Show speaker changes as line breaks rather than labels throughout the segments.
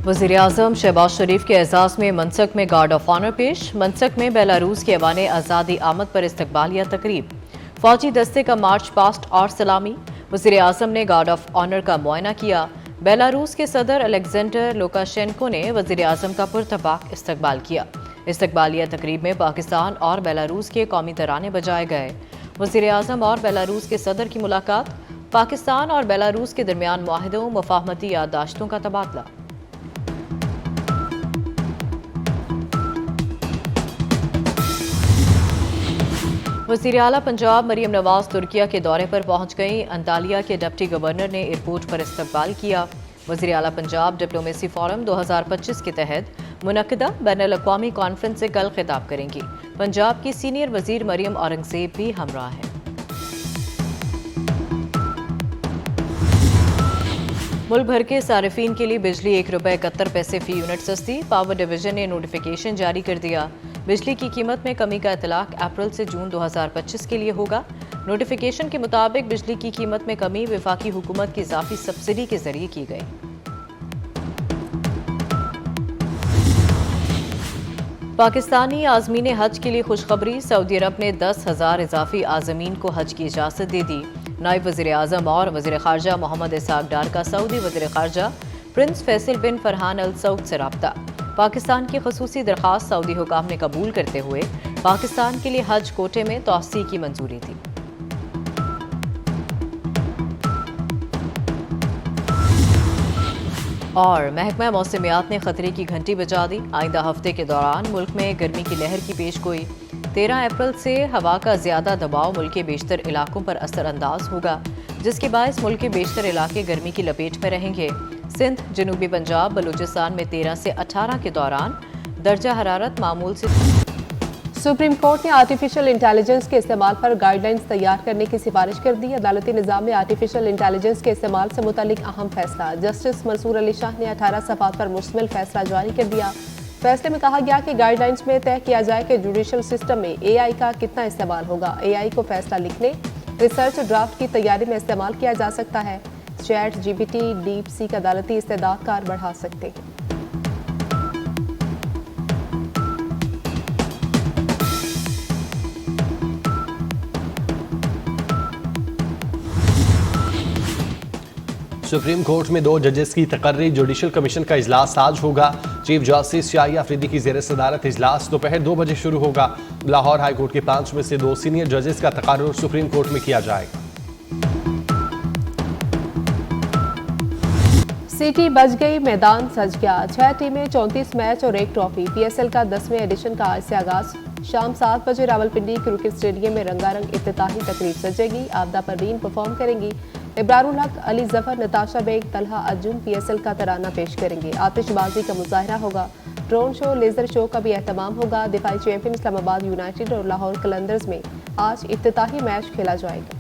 वज़ीर आज़म शहबाज शरीफ के एजाज़ में मनसक में गार्ड ऑफ ऑनर पेश। मनसक में बेलारूस के ऐवान आज़ादी आमद पर इस्तकबालिया तकरीब। फौजी दस्ते का मार्च पास्ट और सलामी। वज़ीर आज़म ने गार्ड ऑफ ऑनर का मुआयना किया। बेलारूस के सदर अलेक्जेंडर लुकाशेंको ने वज़ीर आज़म का पुरतपाक इस्तकबाल किया। इस्तकबालिया तकरीब में पाकिस्तान और बेलारूस के कौमी तराने बजाए गए। वज़ीर आज़म और बेलारूस के सदर की मुलाकात। पाकिस्तान और बेलारूस के दरमियान मुआहदों मुफाहमती याददाश्तों का तबादला। वज़ीर आला पंजाब मरियम नवाज तुर्किया के दौरे पर पहुंच गई। अंतालिया के डिप्टी गवर्नर ने एयरपोर्ट पर इस्तकबाल किया। वज़ीर आला पंजाब डिप्लोमेसी फोरम 2025 के तहत मुनक्किदा बैनुल अक़वामी कॉन्फ्रेंस से कल खिताब करेंगी। पंजाब की सीनियर वज़ीर मरियम औरंगज़ेब भी हमरा हैं। मुल्क भर के सारिफीन के लिए बिजली ₹1.71 फी यूनिट सस्ती। पावर डिवीजन ने नोटिफिकेशन जारी कर दिया। बिजली की कीमत में कमी का इतलाक अप्रैल से जून 2025 के लिए होगा। नोटिफिकेशन के मुताबिक बिजली की कीमत में कमी वफाकी हुकूमत की इजाफी सब्सिडी के जरिए की गई। पाकिस्तानी आज़मीन हज के लिए खुशखबरी। सऊदी अरब ने 10,000 इजाफी आज़मीन को हज की इजाज़त दे दी। नायब वज़ीर आज़म और वज़ीर ख़ारजा मोहम्मद इसहाक डार का सऊदी वज़ीर ख़ारजा प्रिंस फैसल बिन फरहान अल सऊद से रब्ता। पाकिस्तान की खसूसी दरख्वास्त सऊदी हुकाम ने कबूल करते हुए पाकिस्तान के लिए हज कोटे में तोसी की मंजूरी दी। और महकमा मौसमियात ने खतरे की घंटी बजा दी। आइंदा हफ्ते के दौरान मुल्क में गर्मी की लहर की पेशगोई। 13 अप्रैल से हवा का ज्यादा दबाव मुल्क के बेशतर इलाकों पर असरअंदाज होगा, जिसके बायस मुल्क के बेशतर इलाके गर्मी की लपेट में रहेंगे। सिंध, जनूबी पंजाब, बलूचिस्तान में 13 से 18 के दौरान दर्जा हरारत मामूल से।
सुप्रीम कोर्ट ने आर्टिफिशियल इंटेलिजेंस के इस्तेमाल पर गाइडलाइंस तैयार करने की सिफारिश कर दी। अदालती निज़ाम में आर्टिफिशियल इंटेलिजेंस के इस्तेमाल से मुतालिक अहम फैसला। जस्टिस मंसूर अली शाह ने 18 सफ़ात पर मुश्तमिल फैसला जारी कर दिया। फैसले में कहा गया कि गाइडलाइंस में तय किया जाए कि जुडिशल सिस्टम में AI का कितना इस्तेमाल होगा। AI को फैसला लिखने, रिसर्च ड्राफ्ट की तैयारी में इस्तेमाल किया जा सकता है। चैट GPT, डीप सीक अदालती इस्तेदाद कार बढ़ा सकते हैं।
सुप्रीम कोर्ट में 2 जजेस की तकर्री। जुडिशल कमीशन का इजलास आज होगा। चीफ जस्टिस शाही अफरीदी की ज़ेर सदारत इजलास दोपहर 2 बजे शुरू होगा। लाहौर हाई कोर्ट के 5 में से 2 सीनियर जजेस का तकर्रुर सुप्रीम कोर्ट में किया जाएगा।
सिटी बच गई, मैदान सज गया। 6 टीमें, 34 मैच और 1 ट्रॉफी। PSL का 10वें एडिशन का आज से आगाज। शाम 7 बजे रावलपिंडी क्रिकेट स्टेडियम में रंगारंग इफ्तिताही तकरीब सजेगी। आपदा परवीन परफॉर्म करेंगी। इब्रारुल हक, अली जफर, नताशा बेग, तलहा अर्जुन PSL का तराना पेश करेंगे। आतिशबाजी का मुजाहरा होगा। ड्रोन शो, लेजर शो का भी एहतमाम होगा। दिफाई चैंपियन इस्लामाबाद यूनाइटेड और लाहौर कलंदर्स में आज इफ्तिताही मैच खेला जाएगा।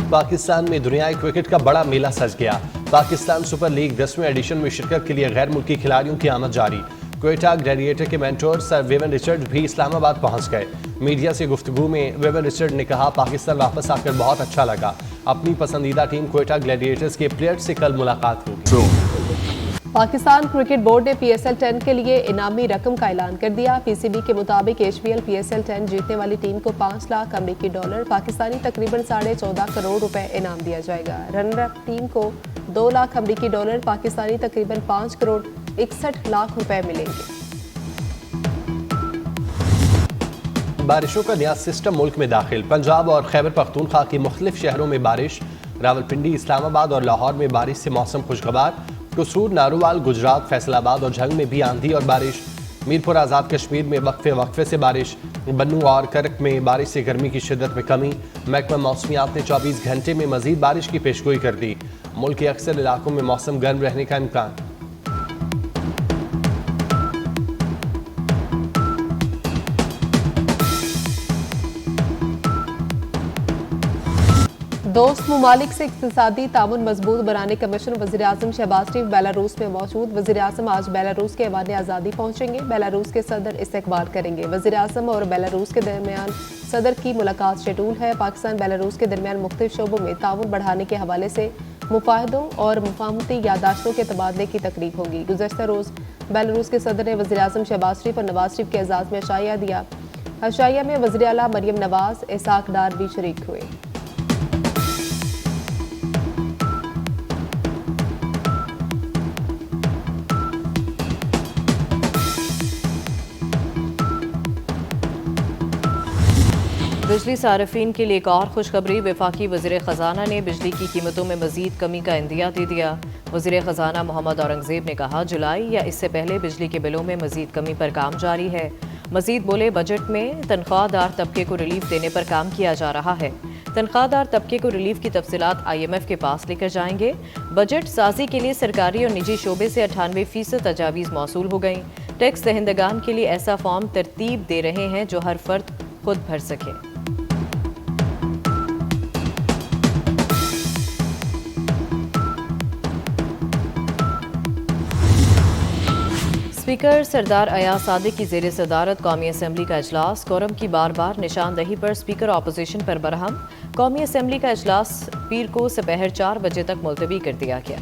पाकिस्तान में दुनियाई क्रिकेट का बड़ा मेला सज गया। पाकिस्तान सुपर लीग 10वें एडिशन में शिरकत के लिए गैर मुल्की खिलाड़ियों की आमद जारी। क्वेटा ग्लैडिएटर के मेंटोर सर विविन रिचर्ड भी इस्लामाबाद पहुंच गए। मीडिया से गुफ्तगू में विविन रिचर्ड ने कहा, पाकिस्तान वापस आकर बहुत अच्छा लगा। अपनी पसंदीदा टीम क्वेटा ग्लैडिएटर्स के प्लेयर्स से कल मुलाकात होगी।
पाकिस्तान क्रिकेट बोर्ड ने PSL 10 के लिए इनामी रकम का ऐलान कर दिया। PCB के मुताबिक HBL PSL 10 जीतने वाली टीम को $5 लाख अमेरिकी डॉलर, पाकिस्तानी तकरीबन 14.5 करोड़ रुपए इनाम दिया जाएगा। रनर अप टीम को $2 लाख अमेरिकी डॉलर, पाकिस्तानी तकरीबन 5 करोड़ 61 लाख रुपए मिलेंगे।
बारिशों का नया सिस्टम मुल्क में दाखिल। पंजाब और खैबर पख्तूनख्वा के मुख्तलिफ शहरों में बारिश। रावलपिंडी, इस्लामाबाद और लाहौर में बारिश से मौसम खुशगवार। कसूर, नारोवाल, गुजरात, फैसलाबाद और झंग में भी आंधी और बारिश। मीरपुर, आज़ाद कश्मीर में वक्फे से बारिश। बन्नू और करक में बारिश से गर्मी की शिद्दत में कमी। महकमा मौसमियात ने 24 घंटे में मजीद बारिश की पेशगोई कर दी। मुल्क के अक्सर इलाकों में मौसम गर्म रहने का इम्कान।
दोस्त ममालिक से इक्तिसादी ताउन मजबूत बनाने का मिशन वज़ीर-ए-आज़म शहबाज शरीफ बेलारूस में मौजूद। वज़ीर-ए-आज़म आज बेलारूस के ऐवान आज़ादी पहुंचेंगे। बेलारूस के सदर इस्तकबाल करेंगे। वज़ीर-ए-आज़म और बेलारूस के दरमियान सदर की मुलाकात शेड्यूल है। पाकिस्तान बेलारूस के दरमियान मुख्तलिफ शोबों में ताउन बढ़ाने के हवाले से मुफाहदों और मुफाहमती यादाश्तों के तबादले की तकरीब होगी। गुज़श्ता रोज़ बेलारूस के सदर ने वज़ीर-ए-आज़म शहबाज शरीफ और नवाज शरीफ के एजाज़ में अशाइया दिया। अशाइया में वज़ीर आला मरियम नवाज, इसाक डार भी शरीक हुए।
बिजली सार्फिन के लिए एक और खुशखबरी। वफाकी वज़ीर ख़जाना ने बिजली की कीमतों में मज़ीद कमी का इंदिया दे दिया। वज़ीर ख़जाना मोहम्मद औरंगज़ेब ने कहा, जुलाई या इससे पहले बिजली के बिलों में मज़ीद कमी पर काम जारी है। मज़ीद बोले, बजट में तनख्वाहदार तबके को रिलीफ देने पर काम किया जा रहा है। तनख्वाहदार तबके को रिलीफ की तफसीलात IMF के पास लेकर जाएंगे। बजट साजी के लिए सरकारी और निजी शोबे से 98% तजावीज़ मौसूल हो गई। टैक्स दहिंदगान के लिए ऐसा फॉर्म तरतीब दे रहे हैं जो हर फर्द खुद भर सके। स्पीकर सरदार अयाज सादिक की ज़ेर सदारत कौमी असम्बली का इजलास। कोरम की बार बार निशानदही पर स्पीकर अपोजिशन पर बरहम। कौमी असम्बली का इजलास पीर को दोपहर 4 बजे तक मुलतवी कर दिया गया।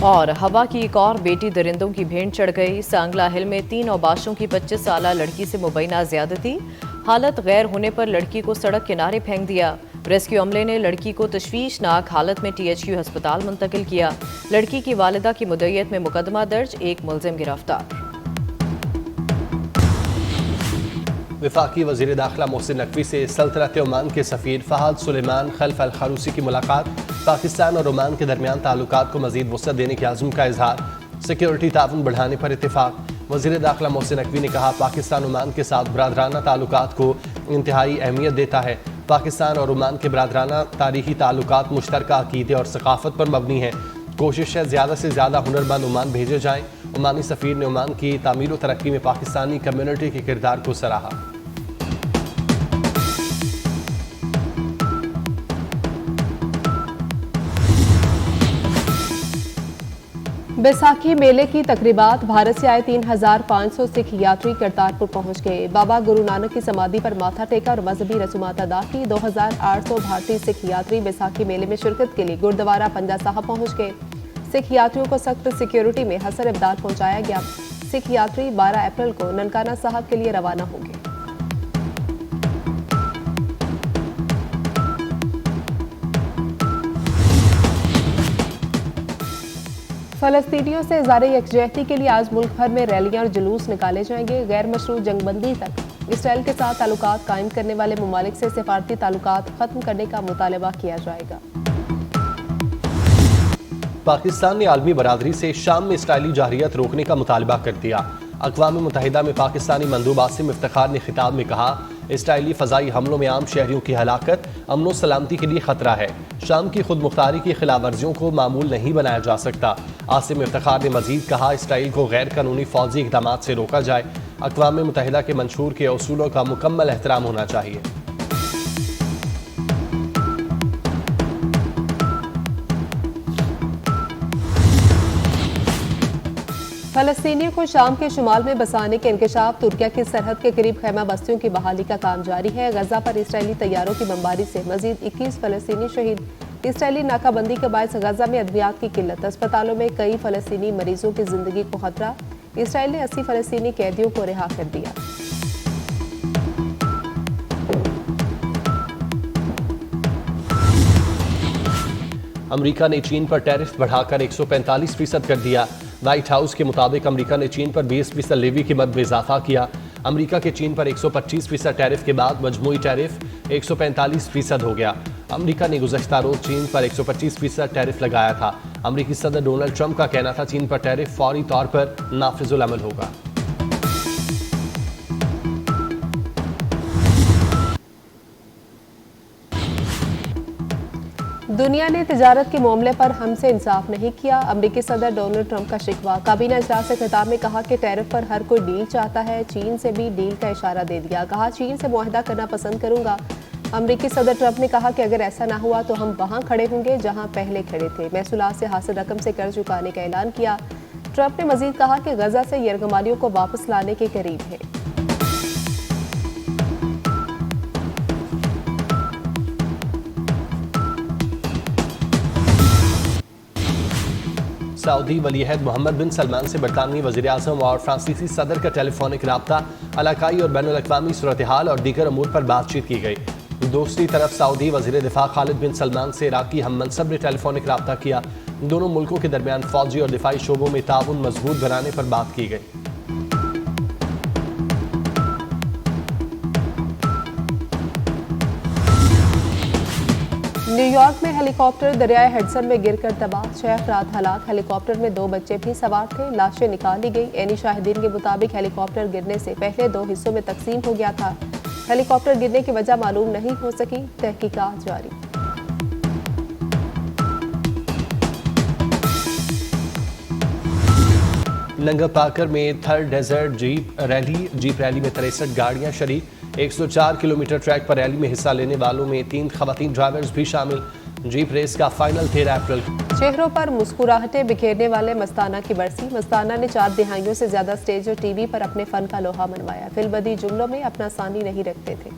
और हवा की एक और बेटी दरिंदों की भेंट चढ़ गई। सांगला हिल में 3 औबाशों की 25 साला लड़की से मुबैना ज्यादती। हालत गैर होने पर लड़की को सड़क किनारे फेंक दिया। रेस्क्यू अमले ने लड़की को तशवीशनाक हालत में THQ अस्पताल मुंतकिल किया। लड़की की वालिदा की मुद्दत में मुकदमा दर्ज, एक मुलजिम गिरफ्तार।
वफाकी वज़ीर दाखिला मोहसिन नकवी से सल्तनत ओमान के सफ़ीर फ़हद सुलेमान खल्फ अल खरूसी की मुलाकात। पाकिस्तान और ओमान के दरमियान ताल्लुकात को मज़ीद वसअत देने के आज़म का इजहार। सिक्योरिटी ताउन बढ़ाने पर इत्तेफाक। वज़ीर दाखिला मोहसिन नकवी ने कहा, पाकिस्तान ओमान के साथ बरादराना ताल्लुकात को इंतहाई अहमियत देता है। पाकिस्तान और ओमान के बरादराना तारीखी ताल्लुकात मुश्तरका अक़ीदे और सकाफ़त पर मबनी है। कोशिश है ज़्यादा से ज़्यादा हुनरमंद ओमान भेजे जाएँ। ओमानी सफ़ीर ने ओमान की तामीर व तरक्की में पाकिस्तानी कम्यूनिटी के किरदार को सराहा।
बैसाखी मेले की तकरीबात। भारत से आए 3500 सिख यात्री करतारपुर पहुंच गए। बाबा गुरु नानक की समाधि पर माथा टेका और मजहबी रसूमात अदा की। 2800 भारतीय सिख यात्री बैसाखी मेले में शिरकत के लिए गुरुद्वारा पंजा साहब पहुंच गए। सिख यात्रियों को सख्त सिक्योरिटी में हसर इमदाद पहुंचाया गया। सिख यात्री 12 अप्रैल को ननकाना साहब के लिए रवाना होंगे। फलस्तीनियों से इज़हार यकजहती के लिए आज मुल्क भर में रैलियां और जुलूस निकाले जाएंगे। गैर मशरू जंगबंदी तक इसराइल के साथ ताल्लुकात कायम करने वाले ममालिक से सिफारती ताल्लुकात खत्म करने का मुतालबा किया जाएगा।
पाकिस्तान ने आलमी बरादरी से शाम में इसराइली जारियत रोकने का मुतालबा कर दिया। अक़वाम मुत्तहिदा में पाकिस्तानी मंदूब आसिम इफ्तिखार ने खिताब में कहा, इसराइली फ़ज़ाई हमलों में आम शहरियों की हलाकत अमन व सलामती के लिए ख़तरा है। शाम की खुद मुख्तारी की खिलाफ वर्जियों को मामूल नहीं बनाया जा सकता। आसिम इफ्तिखार ने मजीद कहा, इसराइल को गैर कानूनी फौजी इक़दाम से रोका जाए। अक़वाम मुत्तहिदा के मंशूर के उसूलों का मुकम्मल एहतराम होना चाहिए।
फलस्तीनियों को शाम के शुमाल में बसाने के इंकशाफ। तुर्किया की सरहद के करीब खैमा बस्तियों की बहाली का काम जारी है। गजा पर इसराइली तैयारों की बमबारी से मजीद 21 फलस्तीनी शहीद। इसराइली नाकाबंदी के बायस गजा में अद्वियात की किल्लत। अस्पतालों में कई फलस्तीनी मरीजों की जिंदगी को खतरा। इसराइल ने 80 फलस्तीनी कैदियों को रिहा कर दिया।
अमरीका ने चीन पर टैरिफ बढ़ाकर 145% कर दिया। व्हाइट हाउस के मुताबिक अमरीका ने चीन पर 20% लेवी की मद में इजाफा किया। अमरीका के चीन पर 125% टैरिफ के बाद मजमूई टैरिफ 145% हो गया। अमरीका ने गुज़श्ता रोज चीन पर 125% टैरिफ लगाया था। अमरीकी सदर डोनाल्ड ट्रंप का कहना था, चीन पर टैरिफ फौरी तौर पर नाफिजुल अमल होगा।
दुनिया ने तिजारत के मामले पर हमसे इंसाफ नहीं किया। अमरीकी सदर डोनाल्ड ट्रंप का शिकवा। काबीना इजलास से खिताब में कहा कि टैरिफ पर हर कोई डील चाहता है। चीन से भी डील का इशारा दे दिया। कहा, चीन से मुआहदा करना पसंद करूंगा। अमरीकी सदर ट्रंप ने कहा कि अगर ऐसा ना हुआ तो हम वहां खड़े होंगे जहां पहले खड़े थे। महसूलात से हासिल रकम से कर्ज चुकाने का ऐलान किया। ट्रंप ने मजीद कहा कि गजा से यरगमालियों को वापस लाने के करीब है।
सऊदी वलीअहद मोहम्मद बिन सलमान से बरतानवी वज़ीर-ए-आज़म और फ्रांसीसी सदर का टेलीफोनिक रब्ता, इलाकाई और बैनुल अक़वामी सूरत हाल और दीगर अमूर पर बातचीत की गई। दूसरी तरफ सऊदी वज़ीर दिफा खालिद बिन सलमान से इराकी हम मनसब ने टेलीफोनिक रब्ता किया। दोनों मुल्कों के दरमियान फौजी और दिफाई शोबों में ताउन मजबूत बनाने पर बात की गई।
न्यूयॉर्क में हेलीकॉप्टर दरियाए हडसन में गिरकर तबाह, 6 अफराद हलाक। हेलीकॉप्टर में 2 बच्चे भी सवार थे। लाशें निकाली गई। एनी शाहिदीन के मुताबिक हेलीकॉप्टर गिरने से पहले 2 हिस्सों में तकसीम हो गया था। हेलीकॉप्टर गिरने की वजह मालूम नहीं हो सकी। तहकीकात जारी।
लंगर पाकर में थर्ड डेजर्ट जीप रैली में 63 गाड़ियां शरीक। 104 किलोमीटर ट्रैक पर रैली में हिस्सा लेने वालों में 3 खवातीन ड्राइवर्स भी शामिल। जीप रेस का फाइनल 13 अप्रैल।
चेहरों पर मुस्कुराहटें बिखेरने वाले मस्ताना की बरसी। मस्ताना ने 4 दिहाइयों से ज्यादा स्टेज और टीवी पर अपने फन का लोहा मनवाया। फिल्मबदी जुमलों में अपना सानी नहीं रखते थे।